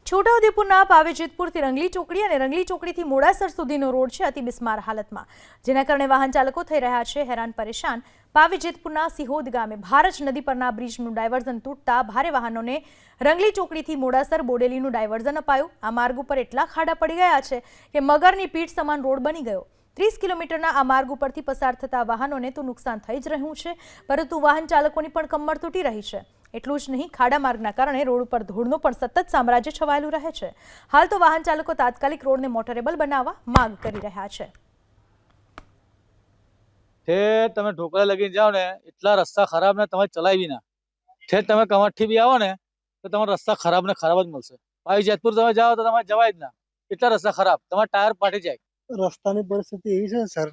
છોટાઉદેપુરના પાવેજેતપુરથી રંગલી ચોકડી અને રંગલી ચોકડીથી મોડાસર સુધીનો રોડ છે અતિ બિસ્માર હાલતમાં, જેના કારણે વાહન ચાલકો થઈ રહ્યા છે હેરાન પરેશાન। પાવેજેતપુરના સિહોદ ગામે ભારજ નદી પરના બ્રિજનું ડાયવર્ઝન તૂટતા ભારે વાહનોને રંગલી ચોકડીથી મોડાસર બોડેલીનું ડાયવર્ઝન અપાયું। આ માર્ગ ઉપર એટલા ખાડા પડી ગયા છે કે મગરની પીઠ સમાન રોડ બની ગયો। 30 કિલોમીટરના આ માર્ગ ઉપરથી પસાર થતા વાહનોને તો નુકસાન થઈ જ રહ્યું છે, પરંતુ વાહન ચાલકોની પણ કમર તૂટી રહી છે। એટલું જ નહીં, ખાડા માર્ગના કારણે રોડ ઉપર ધૂળનું પણ સતત સામ્રાજ્ય છવાયેલું રહે છે। હાલ તો વાહન ચાલકો તાત્કાલિક રોડને મોટરેબલ બનાવવા માંગ કરી રહ્યા છે। તમે ઢોકળા લગીને જાઓ ને એટલા રસ્તા ખરાબ ને તમે ચલાવી ના તમે કમરથી બી આવો ને તો તમારા રસ્તા ખરાબ ને ખરાબ જ મળશે। ભાઈ જેતપુર તમે જાઓ તો તમે જવાય જ ના, એટલા રસ્તા ખરાબ, તમારા ટાયર ફાટી જાય। રસ્તાની પરિસ્થિતિ એવી છે સર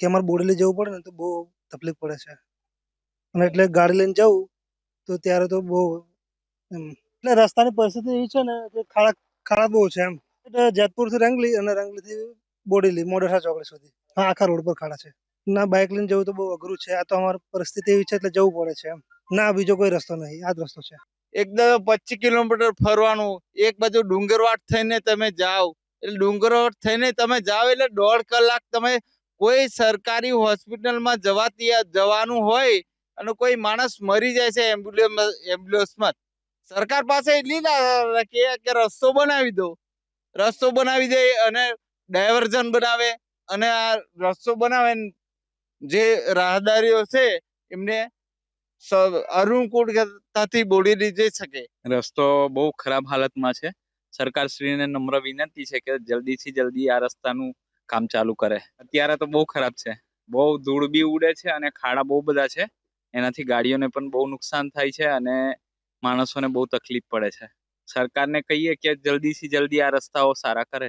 કે અમારે બોડેલી જવું પડે ને તો બહુ તકલીફ પડે છે, અને એટલે ગાડી લઈને જવું તો ત્યારે તો બહુ એટલે રસ્તાની પરિસ્થિતિ એવી છે ને કે ખાડા બહુ છે એમ। એટલે જેતપુરથી રંગલી અને રંગલીથી બોડેલી મોડાસા ચોકડી સુધી આખા રોડ પર ખાડા છે ના। બાઇક લઈને જવું તો બહુ અઘરું છે। આ તો અમારી પરિસ્થિતિ એવી છે એટલે જવું પડે છે એમ, ના બીજો કોઈ રસ્તો નહીં, આ જ રસ્તો છે। એકદમ 25 કિલોમીટર ફરવાનું, એક બાજુ ડુંગરવાટ થઈને તમે જાઓ એટલે ડુંગરવાટ થઈને તમે જાઓ એટલે 1.5 કલાક તમે કોઈ સરકારી હોસ્પિટલમાં જવાનું હોય અને કોઈ માણસ મરી જાય છે એમ્બ્યુલન્સમાં, સરકાર પાસે એટલી કે રસ્તો બનાવી દે અને ડાયવર્ઝન બનાવે અને આ રસ્તો બનાવે, જે રાહદારીઓ છે એમને અરુણકુટથી બોડેલી જઈ શકે। રસ્તો બહુ ખરાબ હાલતમાં છે। સરકારશ્રીને નમ્ર વિનંતી છે કે જલ્દીથી જલ્દી આ રસ્તાનું કામ ચાલુ કરે। અત્યારે તો બહુ ખરાબ છે, બહુ ધૂળ બી ઉડે છે અને ખાડા બહુ બધા છે, એનાથી ગાડીઓને પણ બહુ નુકસાન થાય છે અને માણસોને બહુ તકલીફ પડે છે। સરકારને કહીએ કે જલ્દીથી જલ્દી આ રસ્તાઓ સારા કરે।